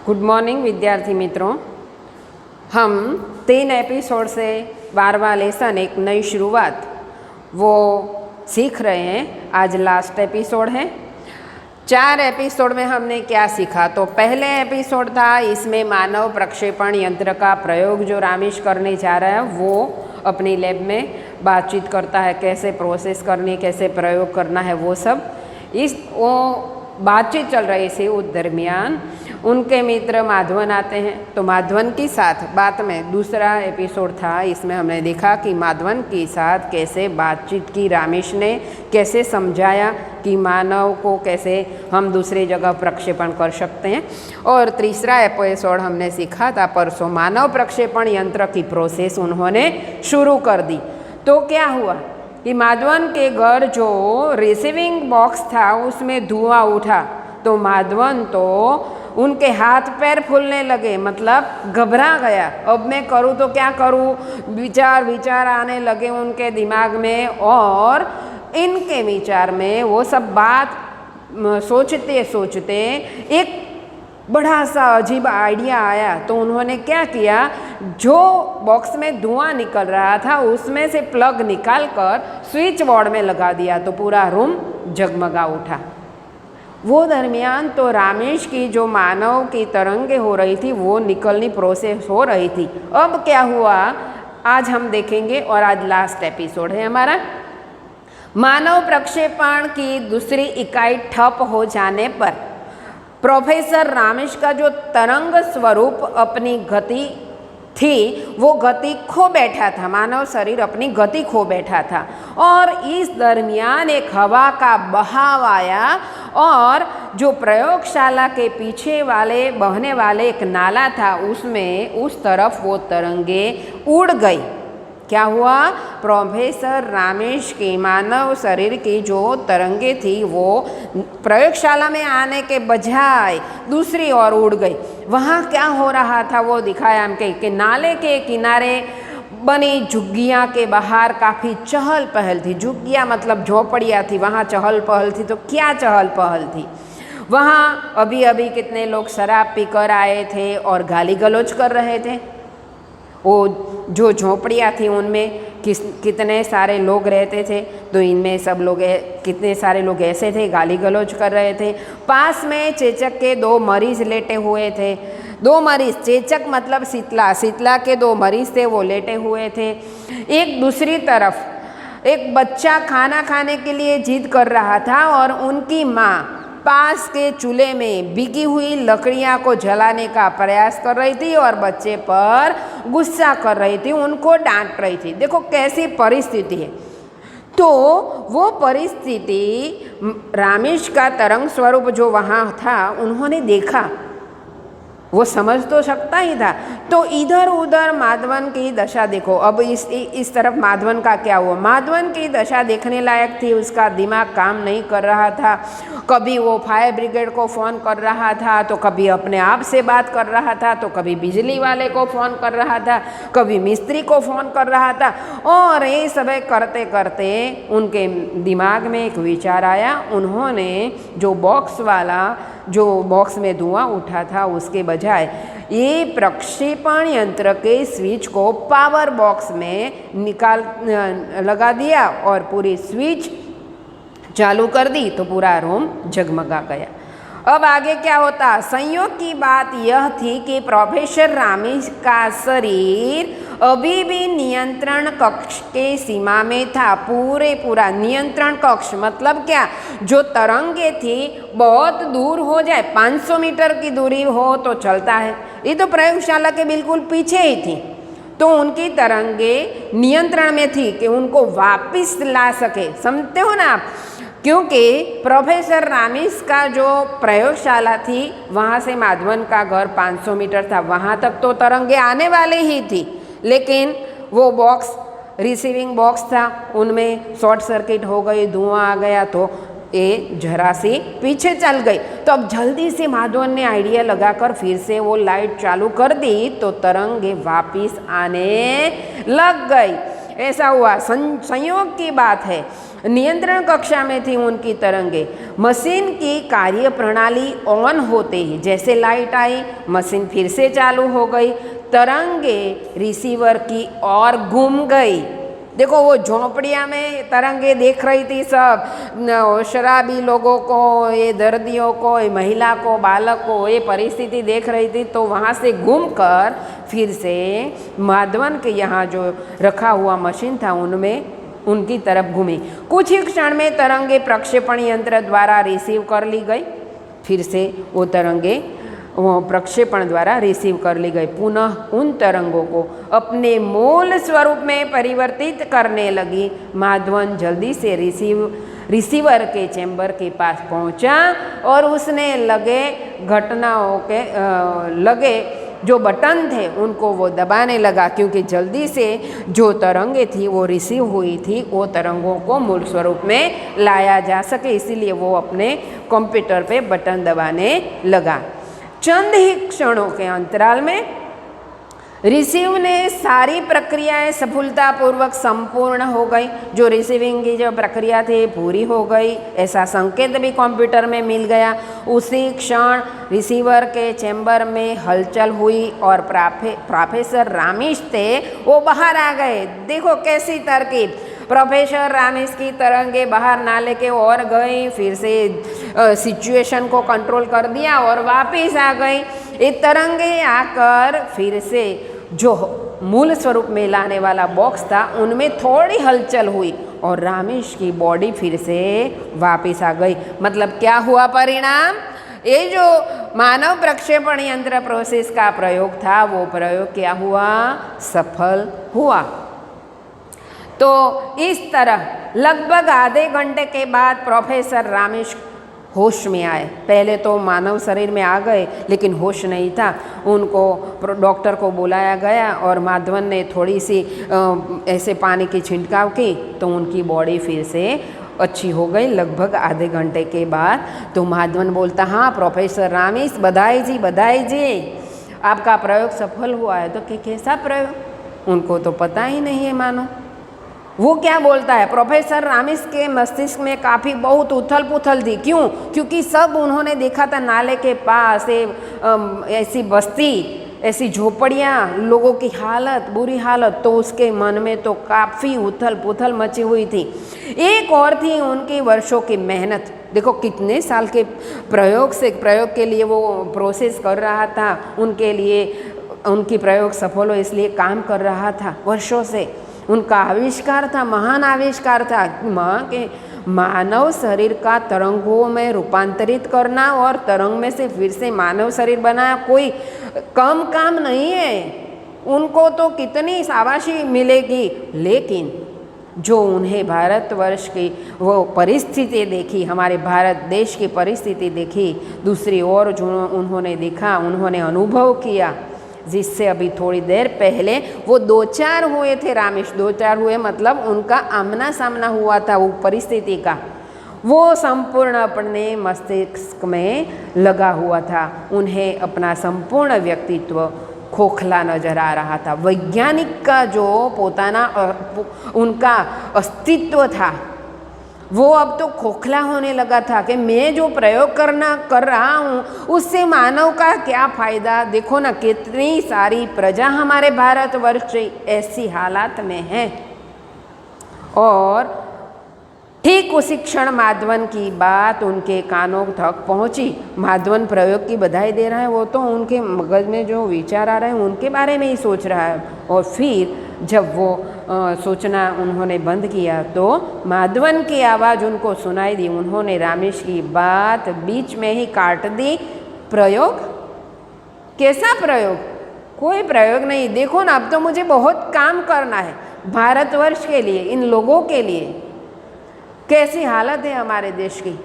Good morning विद्यार्थी मित्रों। हम 3 एपिसोड से 12वां लेसन एक नई शुरुआत वो सीख रहे हैं। आज लास्ट एपिसोड है। 4 एपिसोड में हमने क्या सीखा? तो पहले एपिसोड था, इसमें मानव प्रक्षेपण यंत्र का प्रयोग जो रामेश करने जा रहा है वो अपनी लैब में बातचीत करता है, कैसे प्रोसेस करनी, कैसे प्रयोग करना है, वो सब वो बातचीत चल रही थी। उस दरमियान उनके मित्र माधवन आते हैं, तो माधवन के साथ बात में दूसरा एपिसोड था, इसमें हमने देखा कि माधवन के साथ कैसे बातचीत की रामेश ने, कैसे समझाया कि मानव को कैसे हम दूसरी जगह प्रक्षेपण कर सकते हैं। और तीसरा एपिसोड हमने सीखा था परसों, मानव प्रक्षेपण यंत्र की प्रोसेस उन्होंने शुरू कर दी। तो क्या हुआ कि माधवन के घर जो रिसीविंग बॉक्स था उसमें धुआं उठा, तो माधवन तो उनके हाथ पैर फूलने लगे, मतलब घबरा गया। अब मैं करूँ तो क्या करूँ, विचार आने लगे उनके दिमाग में, और इनके विचार में वो सब बात सोचते सोचते एक बड़ा सा अजीब आइडिया आया। तो उन्होंने क्या किया, जो बॉक्स में धुआं निकल रहा था उसमें से प्लग निकाल कर स्विच बोर्ड में लगा दिया, तो पूरा रूम जगमगा उठा। वो दरमियान तो रामेश की जो मानव की तरंगे हो रही थी वो निकलनी प्रोसेस हो रही थी। अब क्या हुआ आज हम देखेंगे, और आज लास्ट एपिसोड है हमारा। मानव प्रक्षेपण की दूसरी इकाई ठप हो जाने पर प्रोफेसर रामेश का जो तरंग स्वरूप अपनी गति थी वो गति खो बैठा था, मानव शरीर अपनी गति खो बैठा था। और इस दरमियान एक हवा का बहाव आया, और जो प्रयोगशाला के पीछे वाले बहने वाले एक नाला था उसमें उस तरफ वो तरंगे उड़ गई। क्या हुआ, प्रोफेसर रामेश के मानव शरीर की जो तरंगे थी वो प्रयोगशाला में आने के बजाय दूसरी ओर उड़ गई। वहाँ क्या हो रहा था वो दिखाया हमके कि नाले के किनारे बनी झुग्गियाँ के बाहर काफ़ी चहल पहल थी। झुग्गियाँ मतलब झोपड़ियाँ थी, वहाँ चहल पहल थी। तो क्या चहल पहल थी, वहाँ अभी अभी कितने लोग शराब पीकर आए थे और गाली गलौज कर रहे थे। वो जो झोपड़ियाँ थी उनमें कितने सारे लोग रहते थे, तो इनमें सब लोग कितने सारे लोग ऐसे थे गाली गलौज कर रहे थे। पास में चेचक के 2 मरीज लेटे हुए थे। 2 मरीज, चेचक मतलब शीतला के 2 मरीज थे, वो लेटे हुए थे। एक दूसरी तरफ एक बच्चा खाना खाने के लिए जिद कर रहा था, और उनकी माँ पास के चूल्हे में भीगी हुई लकड़ियाँ को जलाने का प्रयास कर रही थी और बच्चे पर गुस्सा कर रही थी, उनको डांट रही थी। देखो कैसी परिस्थिति है। तो वो परिस्थिति रामेश का तरंग स्वरूप जो वहाँ था उन्होंने देखा, वो समझ तो सकता ही था। तो इधर उधर माधवन की दशा देखो। अब इस तरफ माधवन का क्या हुआ, माधवन की दशा देखने लायक थी। उसका दिमाग काम नहीं कर रहा था। कभी वो फायर ब्रिगेड को फ़ोन कर रहा था, तो कभी अपने आप से बात कर रहा था, तो कभी बिजली वाले को फ़ोन कर रहा था, कभी मिस्त्री को फ़ोन कर रहा था। और ये सब करते करते उनके दिमाग में एक विचार आया। उन्होंने जो बॉक्स में धुआं उठा था उसके बजाय ये प्रक्षेपण यंत्र के स्विच को पावर बॉक्स में लगा दिया और पूरी स्विच चालू कर दी, तो पूरा रूम जगमगा गया। अब आगे क्या होता, संयोग की बात यह थी कि प्रोफेसर रामेश का शरीर अभी भी नियंत्रण कक्ष के सीमा में था। पूरा नियंत्रण कक्ष मतलब क्या, जो तरंगे थी बहुत दूर हो जाए, 500 मीटर की दूरी हो तो चलता है, ये तो प्रयोगशाला के बिल्कुल पीछे ही थी। तो उनकी तरंगे नियंत्रण में थी कि उनको वापस ला सके। समझते हो ना आप, क्योंकि प्रोफेसर रामेश का जो प्रयोगशाला थी वहाँ से माधवन का घर 500 मीटर था, वहाँ तक तो तरंगे आने वाले ही थी, लेकिन वो बॉक्स रिसीविंग बॉक्स था उनमें शॉर्ट सर्किट हो गई, धुआं आ गया, तो ये जरा सी पीछे चल गई। तो अब जल्दी से माधवन ने आइडिया लगाकर फिर से वो लाइट चालू कर दी, तो तरंगे वापस आने लग गई। ऐसा हुआ, संयोग की बात है। नियंत्रण कक्षा में थी उनकी तरंगे। मशीन की कार्य प्रणाली ऑन होते ही जैसे लाइट आई, मशीन फिर से चालू हो गई, तरंगे रिसीवर की ओर घूम गई। देखो वो झोंपड़िया में तरंगे देख रही थी सब, शराबी लोगों को, ये दर्दियों को, ये महिला को, बालक को, ये परिस्थिति देख रही थी। तो वहाँ से घूमकर फिर से माधवन के यहाँ जो रखा हुआ मशीन था उनमें उनकी तरफ घूमी। कुछ ही क्षण में तरंगे प्रक्षेपण यंत्र द्वारा रिसीव कर ली गई। फिर से वो तरंगे वो प्रक्षेपण द्वारा रिसीव कर ली गई। पुनः उन तरंगों को अपने मूल स्वरूप में परिवर्तित करने लगी। माधवन जल्दी से रिसीवर के चैम्बर के पास पहुंचा और उसने लगे घटनाओं के लगे जो बटन थे उनको वो दबाने लगा, क्योंकि जल्दी से जो तरंगे थी वो रिसीव हुई थी वो तरंगों को मूल स्वरूप में लाया जा सके, इसीलिए वो अपने कंप्यूटर पे बटन दबाने लगा। चंद ही क्षणों के अंतराल में रिसीव ने सारी प्रक्रियाएं सफलतापूर्वक संपूर्ण हो गई। जो रिसीविंग की जो प्रक्रिया थी पूरी हो गई, ऐसा संकेत भी कंप्यूटर में मिल गया। उसी क्षण रिसीवर के चैम्बर में हलचल हुई और प्रोफेसर रामिश थे वो बाहर आ गए। देखो कैसी तरकीब, प्रोफेसर रामिश की तरंगे बाहर नाले के और गई, फिर से सिचुएशन को कंट्रोल कर दिया और वापस आ गई। ये तरंगे आकर फिर से जो मूल स्वरूप में लाने वाला बॉक्स था उनमें थोड़ी हलचल हुई और रामिश की बॉडी फिर से वापस आ गई। मतलब क्या हुआ परिणाम? ये जो मानव प्रक्षेपण यंत्र प्रोसेस का प्रयोग था वो प्रयोग क्या हुआ? सफल हुआ। तो इस तरह लगभग आधे घंटे के बाद प्रोफेसर रामिश होश में आए। पहले तो मानव शरीर में आ गए लेकिन होश नहीं था। उनको डॉक्टर को बुलाया गया और माधवन ने थोड़ी सी ऐसे पानी की छिड़काव की तो उनकी बॉडी फिर से अच्छी हो गई लगभग आधे घंटे के बाद। तो माधवन बोलता, हाँ प्रोफेसर रामिश, बधाई जी, आपका प्रयोग सफल हुआ है। तो कैसा प्रयोग? उनको तो पता ही नहीं है मानो। वो क्या बोलता है? प्रोफेसर रामिश के मस्तिष्क में काफ़ी बहुत उथल पुथल थी। क्यों? क्योंकि सब उन्होंने देखा था नाले के पास ऐसी बस्ती, ऐसी झोपड़ियाँ, लोगों की हालत, बुरी हालत, तो उसके मन में तो काफ़ी उथल पुथल मची हुई थी। एक और थी उनकी वर्षों की मेहनत। देखो कितने साल के प्रयोग के लिए वो प्रोसेस कर रहा था, उनके लिए उनकी प्रयोग सफल हो इसलिए काम कर रहा था वर्षों से। उनका आविष्कार था, महान आविष्कार था, मानव शरीर का तरंगों में रूपांतरित करना और तरंग में से फिर से मानव शरीर बनाया। कोई कम काम नहीं है। उनको तो कितनी शाबाशी मिलेगी, लेकिन जो उन्हें भारतवर्ष की वो परिस्थिति देखी, हमारे भारत देश की परिस्थिति देखी, दूसरी ओर जो उन्होंने देखा, उन्होंने अनुभव किया, जिससे अभी थोड़ी देर पहले वो 2-4 हुए थे। रामिश 2-4 हुए मतलब उनका आमना सामना हुआ था वो परिस्थिति का, वो संपूर्ण अपने मस्तिष्क में लगा हुआ था। उन्हें अपना संपूर्ण व्यक्तित्व खोखला नजर आ रहा था। वैज्ञानिक का जो पोताना उनका अस्तित्व था वो अब तो खोखला होने लगा था कि मैं जो प्रयोग कर रहा हूँ उससे मानव का क्या फ़ायदा। देखो ना कितनी सारी प्रजा हमारे भारतवर्ष ऐसी हालात में है। और ठीक उसी क्षण माधवन की बात उनके कानों तक पहुंची। माधवन प्रयोग की बधाई दे रहा है, वो तो उनके मगज में जो विचार आ रहे हैं उनके बारे में ही सोच रहा है। और फिर जब वो सोचना उन्होंने बंद किया तो माधवन की आवाज़ उनको सुनाई दी। उन्होंने रामिश की बात बीच में ही काट दी। प्रयोग? कैसा प्रयोग? कोई प्रयोग नहीं। देखो ना, अब तो मुझे बहुत काम करना है भारतवर्ष के लिए, इन लोगों के लिए। कैसी हालत है हमारे देश की।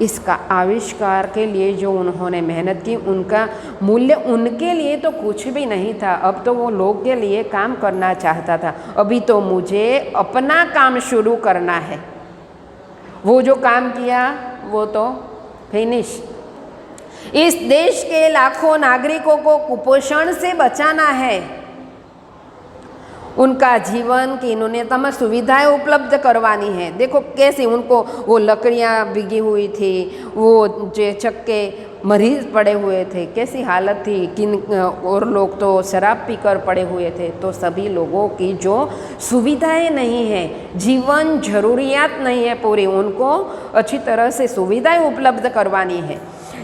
इसका आविष्कार के लिए जो उन्होंने मेहनत की, उनका मूल्य उनके लिए तो कुछ भी नहीं था। अब तो वो लोग के लिए काम करना चाहता था। अभी तो मुझे अपना काम शुरू करना है। वो जो काम किया वो तो फिनिश। इस देश के लाखों नागरिकों को कुपोषण से बचाना है। उनका जीवन की न्यूनतम सुविधाएं उपलब्ध करवानी है। देखो कैसे उनको वो लकड़ियाँ भीगी हुई थी, वो जो चक्के मरीज पड़े हुए थे, कैसी हालत थी, किन और लोग तो शराब पीकर पड़े हुए थे। तो सभी लोगों की जो सुविधाएं नहीं है, जीवन जरूरियात नहीं है पूरी, उनको अच्छी तरह से सुविधाएं उपलब्ध करवानी है।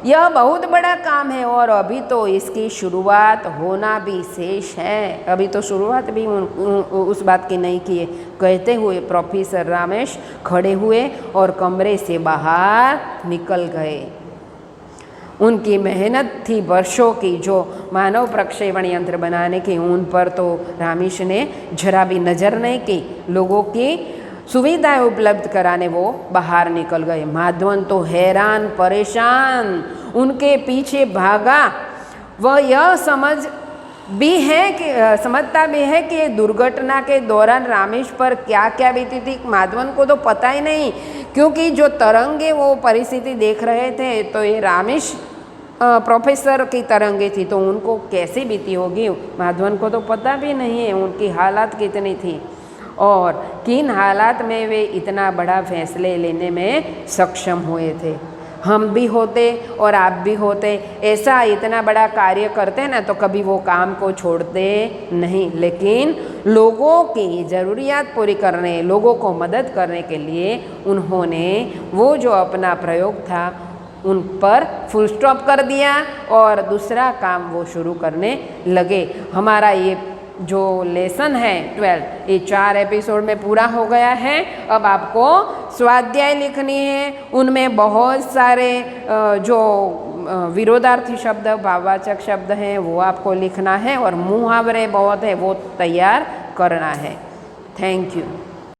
यह बहुत बड़ा काम है और अभी तो इसकी शुरुआत होना भी शेष है। अभी तो शुरुआत भी उस बात की नहीं की है, कहते हुए प्रोफेसर रमेश खड़े हुए और कमरे से बाहर निकल गए। उनकी मेहनत थी वर्षों की, जो मानव प्रक्षेपण यंत्र बनाने की, उन पर तो रमेश ने जरा भी नज़र नहीं की। लोगों की सुविधाएं उपलब्ध कराने वो बाहर निकल गए। माधवन तो हैरान परेशान उनके पीछे भागा। वह यह समझता भी है कि दुर्घटना के दौरान रमेश पर क्या क्या बीती थी। माधवन को तो पता ही नहीं, क्योंकि जो तरंगे वो परिस्थिति देख रहे थे तो ये रमेश प्रोफेसर की तरंगे थी, तो उनको कैसे बीती होगी माधवन को तो पता भी नहीं है उनकी हालत कितनी थी और किन हालात में वे इतना बड़ा फैसले लेने में सक्षम हुए थे। हम भी होते और आप भी होते, ऐसा इतना बड़ा कार्य करते ना तो कभी वो काम को छोड़ते नहीं, लेकिन लोगों की ज़रूरियात पूरी करने, लोगों को मदद करने के लिए उन्होंने वो जो अपना प्रयोग था उन पर फुल स्टॉप कर दिया और दूसरा काम वो शुरू करने लगे। हमारा ये जो लेसन है 12, ये 4 एपिसोड में पूरा हो गया है। अब आपको स्वाध्याय लिखनी है, उनमें बहुत सारे जो विरोधार्थी शब्द, भाववाचक शब्द हैं वो आपको लिखना है और मुहावरे बहुत है वो तैयार करना है। Thank you.